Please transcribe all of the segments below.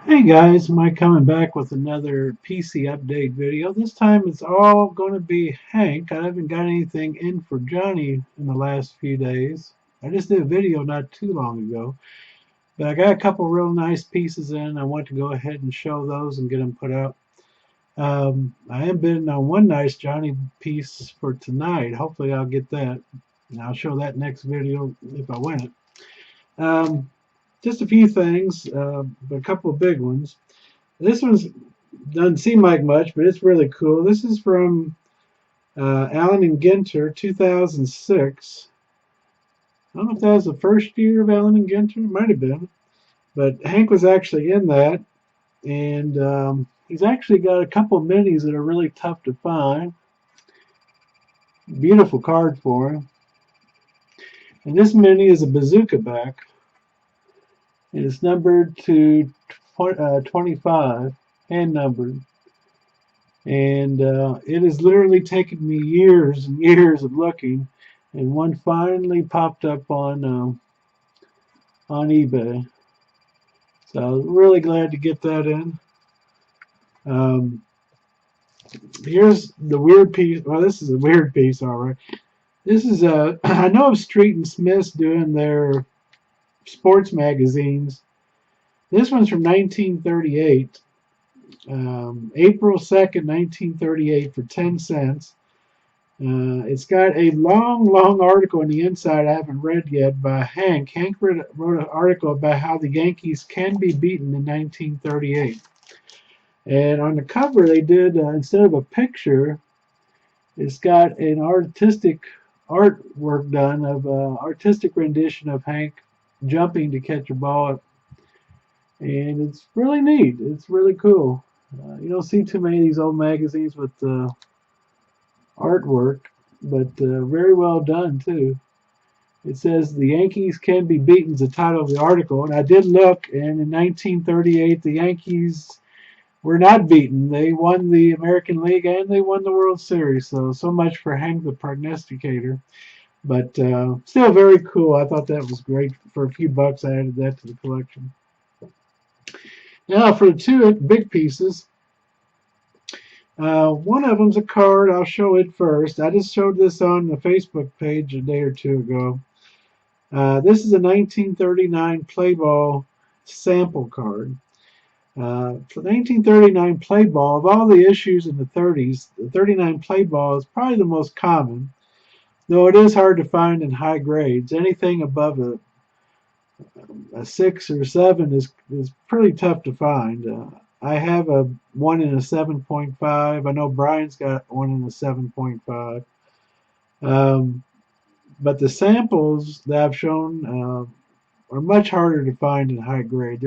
Hey guys, Mike coming back with another PC update video. This time it's all going to be Hank. I haven't got anything in for Johnny in the last few days. I just did a video not too long ago, but I got a couple real nice pieces in. I want to go ahead and show those and get them put out. I am bidding on one nice Johnny piece for tonight. Hopefully I'll get that. And I'll show that next video if I win it. Just a few things, but a couple of big ones. This one's doesn't seem like much, but it's really cool. This is from Allen and Ginter, 2006. I don't know if that was the first year of Allen and Ginter. It might have been, but Hank was actually in that, and he's actually got a couple of minis that are really tough to find. Beautiful card for him. And this mini is a bazooka back, and it's numbered to 25, hand numbered. And it has literally taken me years and years of looking, and one finally popped up on eBay. So really glad to get that in. Um, Here's the weird piece. Well, this is a weird piece, all right. This is a. I know of Street and Smith's doing their sports magazines. This one's from 1938, April 2nd, 1938, for 10 cents. It's got a long, long article on the inside I haven't read yet by Hank. Hank wrote an article about how the Yankees can be beaten in 1938. And on the cover, they did, instead of a picture, it's got an artistic artwork done of artistic rendition of Hank jumping to catch a ball. And it's really neat. It's really cool. You don't see too many of these old magazines with artwork, but very well done, too. It says the Yankees can be beaten is the title of the article, and I did look, and in 1938 the Yankees were not beaten. They won the American League and they won the World Series. So much for Hank the prognosticator. But still very cool. I thought that was great. For a few bucks, I added that to the collection. Now for the two big pieces. One of them's a card. I'll show it first. I just showed this on the Facebook page a day or two ago. This is a 1939 PlayBall sample card. For 1939 PlayBall, of all the issues in the 30s, the 39 PlayBall is probably the most common, though it is hard to find in high grades. Anything above a 6 or 7 is pretty tough to find. I have a one in a 7.5. I know Brian's got one in a 7.5. But the samples that I've shown are much harder to find in high grade.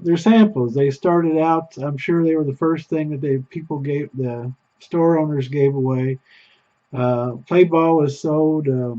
They're samples. They started out. I'm sure they were the first thing that the store owners gave away. Play ball was sold, for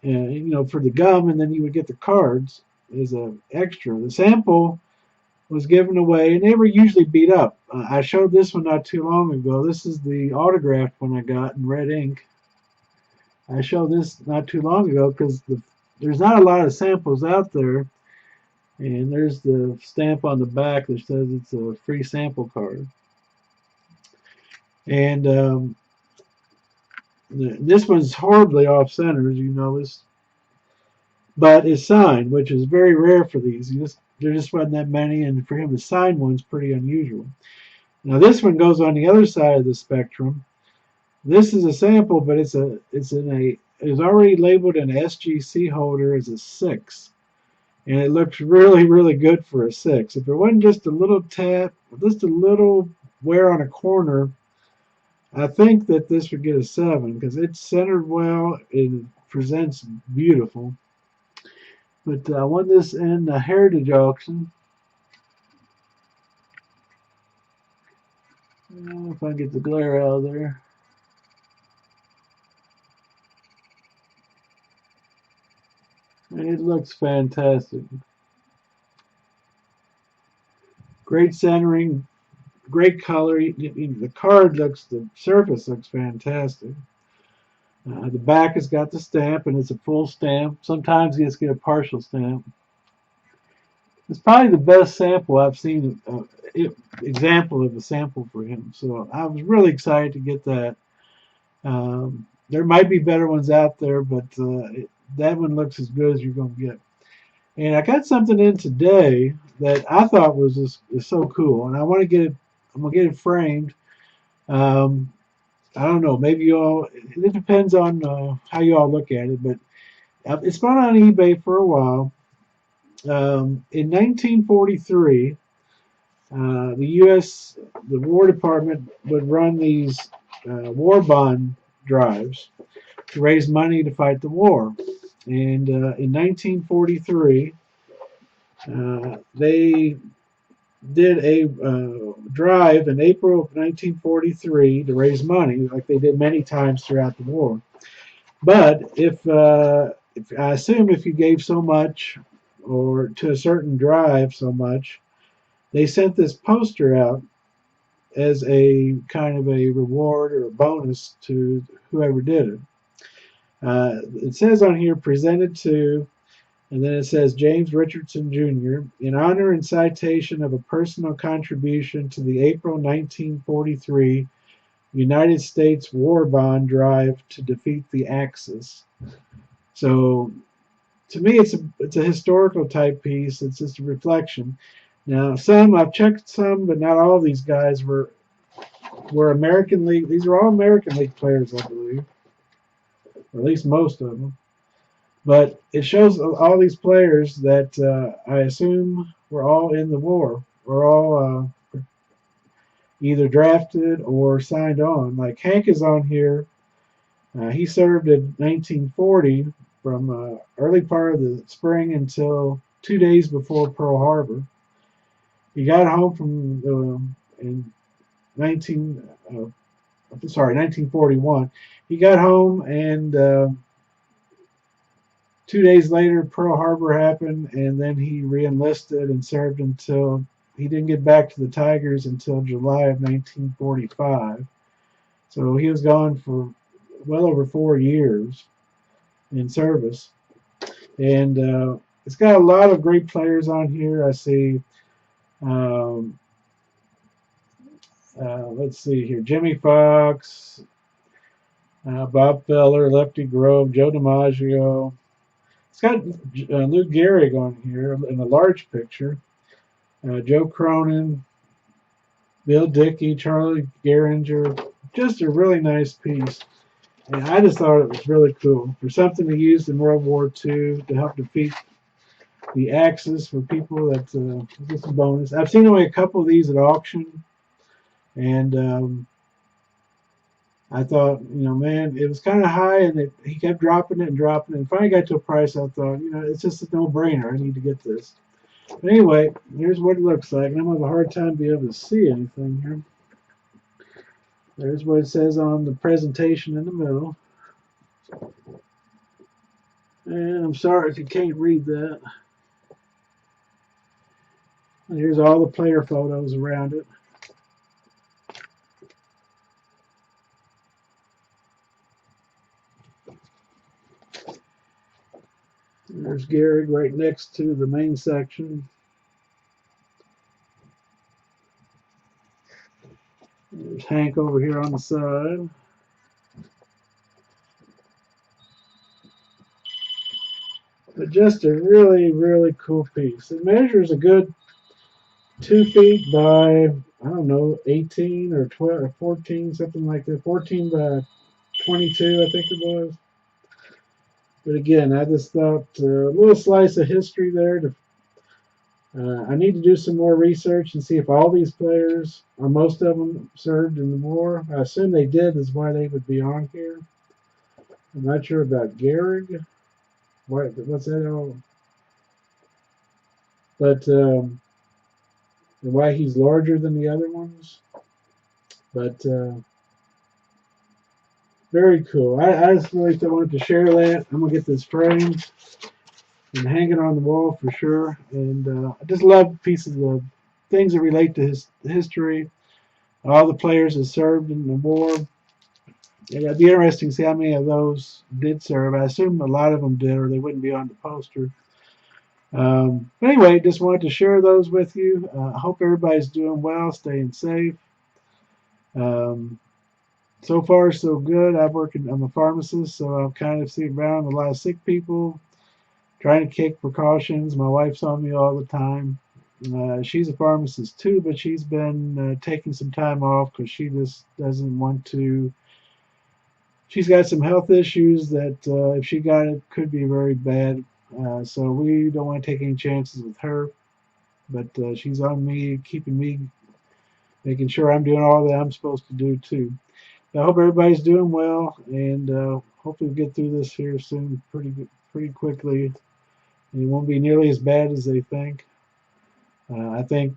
the gum, and then you would get the cards as an extra. The sample was given away, and they were usually beat up. I showed this one not too long ago. This is the autographed one I got in red ink. I showed this not too long ago because there's not a lot of samples out there. And there's the stamp on the back that says it's a free sample card. And this one's horribly off center, as you notice, but it's signed, which is very rare for these. There just wasn't that many, and for him to sign one's pretty unusual. Now this one goes on the other side of the spectrum. This is a sample, but it's already labeled an SGC holder as a 6. And it looks really, really good for a 6. If it wasn't just a little tap, just a little wear on a corner, I think that this would get a 7 because it's centered well and presents beautiful. But I won this in the Heritage auction. If I can get the glare out of there. It looks fantastic. Great centering, great color. The surface looks fantastic. The back has got the stamp, and it's a full stamp. Sometimes you just get a partial stamp. It's probably the best sample I've seen, example of a sample for him. So I was really excited to get that. There might be better ones out there, but that one looks as good as you're going to get. And I got something in today that I thought was is so cool, and I want to get it. I'm gonna get it framed. Um, I don't know. Maybe you all. It depends on how you all look at it, but it's been on eBay for a while. In 1943, the U.S. the War Department would run these war bond drives to raise money to fight the war. And in 1943, they did a drive in April of 1943 to raise money, like they did many times throughout the war. But if I assume if you gave so much, or to a certain drive so much, they sent this poster out as a kind of a reward or a bonus to whoever did it. It says on here, presented to, and then it says James Richardson Jr., in honor and citation of a personal contribution to the April 1943 United States war bond drive to defeat the Axis. So to me, it's a historical type piece. It's just a reflection. Now, I've checked some, but not all of these guys were American League. These are all American League players, I believe, or at least most of them. But it shows all these players that I assume were all in the war, were all either drafted or signed on. Like Hank is on here. He served in 1940 from early part of the spring until 2 days before Pearl Harbor. He got home from in 1941. He got home, and 2 days later, Pearl Harbor happened, and then he reenlisted and served until he didn't get back to the Tigers until July of 1945. So he was gone for well over 4 years in service. And it's got a lot of great players on here. I see, um, let's see here, Jimmy Fox, Bob Feller, Lefty Grove, Joe DiMaggio. It's got Lou Gehrig on here in a large picture. Joe Cronin, Bill Dickey, Charlie Gehringer. Just a really nice piece. And I just thought it was really cool. For something to use in World War II to help defeat the Axis for people, that's just a bonus. I've seen only a couple of these at auction. And I thought, man, it was kind of high, and he kept dropping it and dropping it. And finally got to a price I thought, it's just a no-brainer. I need to get this. But anyway, here's what it looks like. And I'm having a hard time being able to see anything here. There's what it says on the presentation in the middle. And I'm sorry if you can't read that. And here's all the player photos around it. There's Gehrig right next to the main section. There's Hank over here on the side. But just a really, really cool piece. It measures a good 2 feet by, I don't know, 18 or 12 or 14, something like that. 14 by 22, I think it was. But again, I just thought a little slice of history there. I need to do some more research and see if all these players, or most of them, served in the war. I assume they did, is why they would be on here. I'm not sure about Gehrig. What's that all? But why he's larger than the other ones. But very cool. I just really wanted to share that. I'm going to get this framed and hang it on the wall for sure. And I just love pieces of things that relate to his history. All the players that served in the war. It'd be interesting to see how many of those did serve. I assume a lot of them did, or they wouldn't be on the poster. Anyway, just wanted to share those with you. I hope everybody's doing well, staying safe. Um, so far, so good. I'm a pharmacist, so I'm kind of sitting around with a lot of sick people, trying to take precautions. My wife's on me all the time. She's a pharmacist too, but she's been taking some time off because she just doesn't want to. She's got some health issues that, if she got it, could be very bad. So we don't want to take any chances with her. But she's on me, keeping me, making sure I'm doing all that I'm supposed to do too. I hope everybody's doing well, and hopefully we'll get through this here soon, pretty quickly. It won't be nearly as bad as they think. I think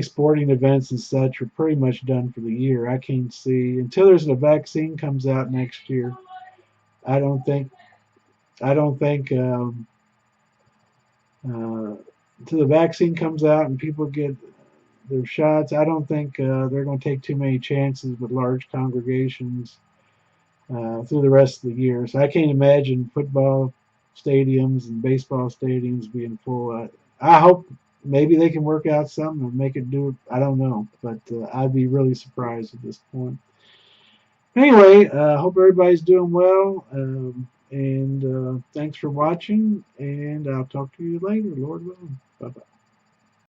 sporting events and such are pretty much done for the year. I can't see until there's a vaccine comes out next year. I don't think I don't think until the vaccine comes out and people get their shots, I don't think they're going to take too many chances with large congregations through the rest of the year. So I can't imagine football stadiums and baseball stadiums being full. I hope maybe they can work out something and make it do it. I don't know, but I'd be really surprised at this point. Anyway, I hope everybody's doing well. And thanks for watching. And I'll talk to you later, Lord willing. Bye bye.